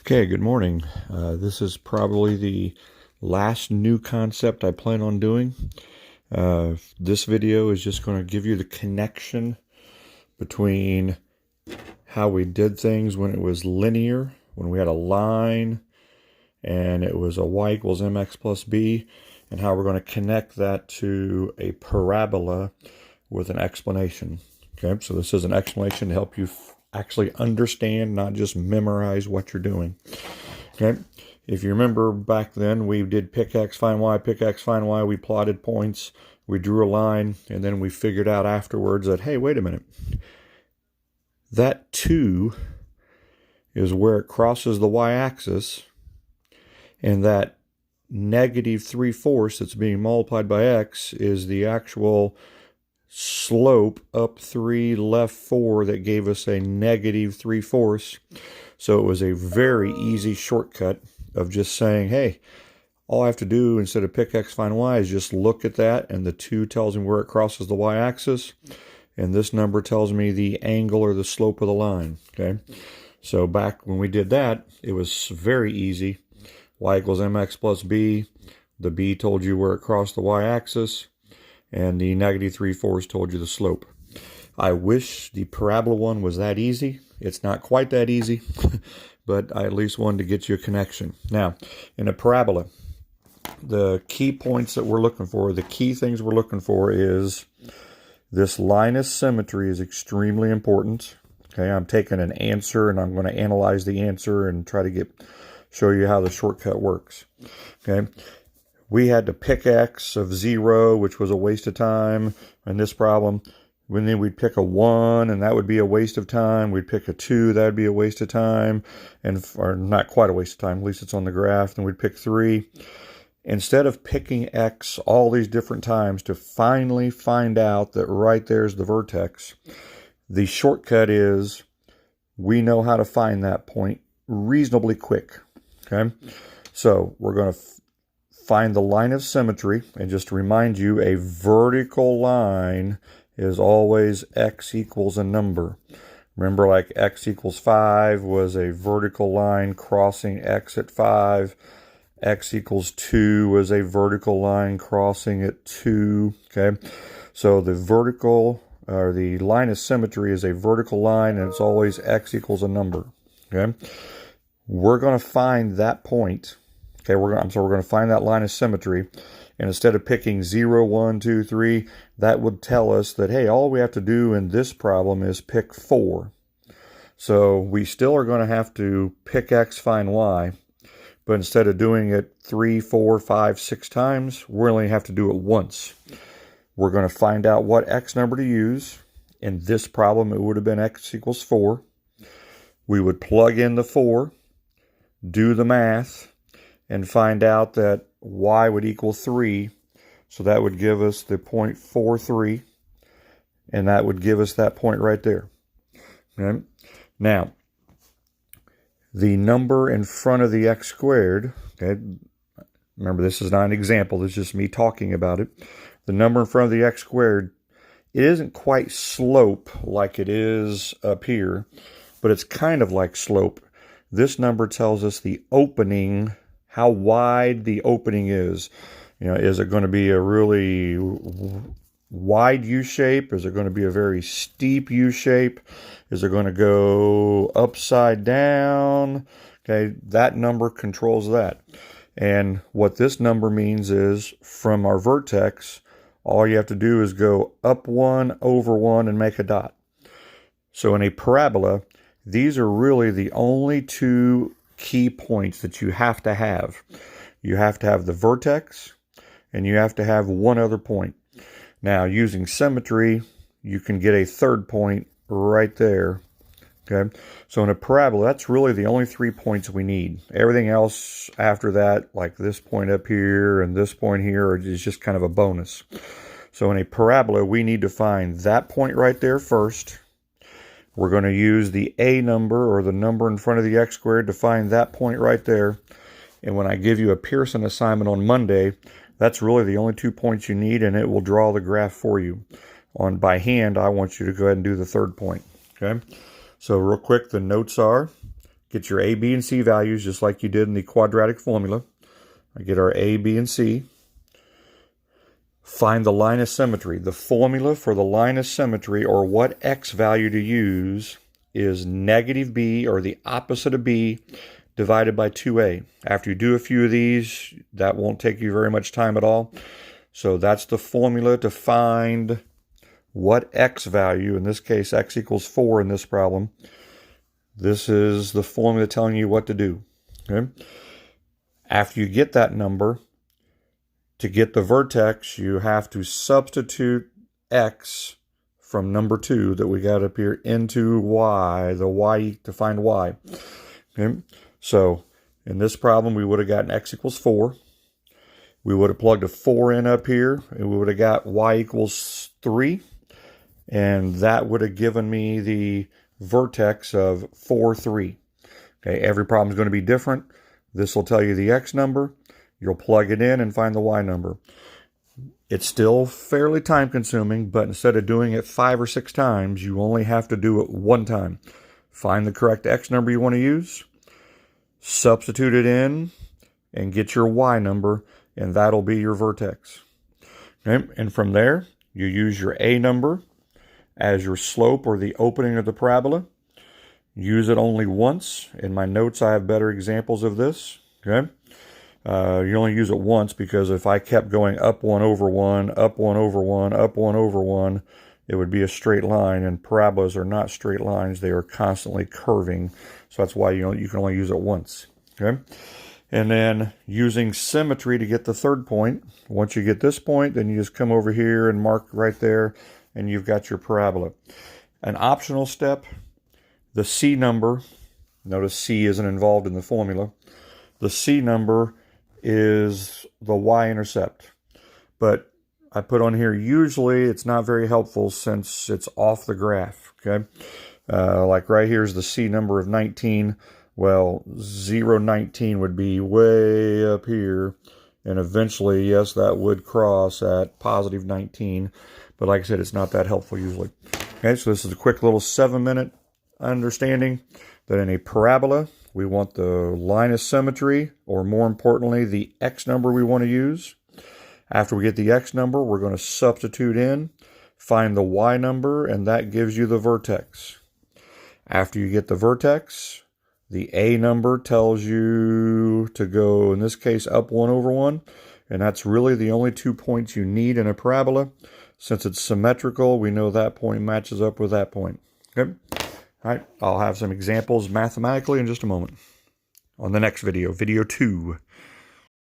Okay, good morning. This is probably the last new concept I plan on doing. This video is just going to give you the connection between how we did things when it was linear, when we had a line and it was a y equals mx plus b, and how we're going to connect that to a parabola with an explanation. Okay, so this is an explanation to help you actually understand, not just memorize what you're doing. Okay, if you remember back then, we did pick x, find y, pick x, find y. We plotted points, we drew a line, and then we figured out afterwards that, hey, wait a minute. That 2 is where it crosses the y-axis, and that negative 3/4 that's being multiplied by x is the actual slope up 3, left 4 that gave us a negative 3/4. So it was a very easy shortcut of just saying, hey, all I have to do instead of pick x, find y is just look at that, and the 2 tells me where it crosses the y-axis, and this number tells me the angle or the slope of the line. Okay, so back when we did that, it was very easy. Y equals mx plus b. The b told you where it crossed the y-axis, and the negative 3/4 told you the slope. I wish the parabola one was that easy. It's not quite that easy, but I at least wanted to get you a connection. Now, in a parabola, the key points that we're looking for, the key things we're looking for is this line of symmetry is extremely important. Okay, I'm taking an answer and I'm going to analyze the answer and try to show you how the shortcut works. Okay, we had to pick x of 0, which was a waste of time in this problem. And then we'd pick a 1, and that would be a waste of time. We'd pick a 2, that would be a waste of time, or not quite a waste of time, at least it's on the graph. And we'd pick 3. Instead of picking x all these different times to finally find out that right there's the vertex, the shortcut is we know how to find that point reasonably quick. Okay, so we're going to find the line of symmetry, and just to remind you, a vertical line is always x equals a number. Remember, like x equals 5 was a vertical line crossing x at 5. X equals 2 was a vertical line crossing at 2. Okay, so the vertical, or the line of symmetry, is a vertical line, and it's always x equals a number. Okay, we're going to find that point. Okay, we're going to find that line of symmetry, and instead of picking 0, 1, 2, 3, that would tell us that, hey, all we have to do in this problem is pick 4. So we still are going to have to pick x, find y, but instead of doing it 3, 4, 5, 6 times, we only have to do it once. We're going to find out what x number to use. In this problem, it would have been x equals 4. We would plug in the 4, do the math, and find out that y would equal 3. So that would give us the 0.43, and that would give us that point right there. Okay? Now, the number in front of the x squared, okay, remember this is not an example, this is just me talking about it. The number in front of the x squared, it isn't quite slope like it is up here, but it's kind of like slope. This number tells us the opening, how wide the opening is. You know, is it going to be a really wide U shape? Is it going to be a very steep U shape? Is it going to go upside down? Okay, that number controls that. And what this number means is from our vertex, all you have to do is go up 1, over 1, and make a dot. So in a parabola, these are really the only 2 key points that you have to have. You have to have the vertex, and you have to have one other point. Now, using symmetry, you can get a third point right there. Okay, so in a parabola, that's really the only 3 points we need. Everything else after that, like this point up here and this point here, is just kind of a bonus. So in a parabola, we need to find that point right there first. We're going to use the a number, or the number in front of the x squared, to find that point right there. And when I give you a Pearson assignment on Monday, that's really the only 2 points you need, and it will draw the graph for you. By hand, I want you to go ahead and do the third point. Okay, so real quick, the notes are get your A, B, and C values just like you did in the quadratic formula. I get our A, B, and C. Find the line of symmetry. The formula for the line of symmetry, or what x value to use, is negative b, or the opposite of b, divided by 2a. After you do a few of these, that won't take you very much time at all. So that's the formula to find what x value, in this case x equals 4 in this problem. This is the formula telling you what to do. Okay? After you get that number, to get the vertex, you have to substitute x from number 2 that we got up here into y, the y to find y. Okay? So in this problem, we would have gotten x equals 4. We would have plugged a 4 in up here, and we would have got y equals 3. And that would have given me the vertex of 4, 3. Okay, every problem is going to be different. This will tell you the x number. You'll plug it in and find the y number. It's still fairly time consuming, but instead of doing it 5 or 6 times, you only have to do it 1 time. Find the correct x number you want to use, substitute it in, and get your y number, and that'll be your vertex. Okay? And from there, you use your a number as your slope or the opening of the parabola. Use it only once. In my notes, I have better examples of this. Okay? You only use it once, because if I kept going up 1 over 1, up 1 over 1, up 1 over 1, it would be a straight line, and parabolas are not straight lines. They are constantly curving, so that's why you can only use it once. Okay? And then using symmetry to get the third point. Once you get this point, then you just come over here and mark right there, and you've got your parabola. An optional step, the C number. Notice C isn't involved in the formula. The C number is the y-intercept. But I put on here, usually it's not very helpful since it's off the graph. Okay, like right here is the C number of 19. Well, 0, 19 would be way up here. And eventually, yes, that would cross at positive 19. But like I said, it's not that helpful usually. Okay, so this is a quick little 7-minute understanding that in a parabola, we want the line of symmetry, or more importantly, the x number we want to use. After we get the x number, we're going to substitute in, find the y number, and that gives you the vertex. After you get the vertex, the a number tells you to go, in this case, up 1 over 1, and that's really the only 2 points you need in a parabola. Since it's symmetrical, we know that point matches up with that point. Okay? All right, I'll have some examples mathematically in just a moment on the next video, video 2.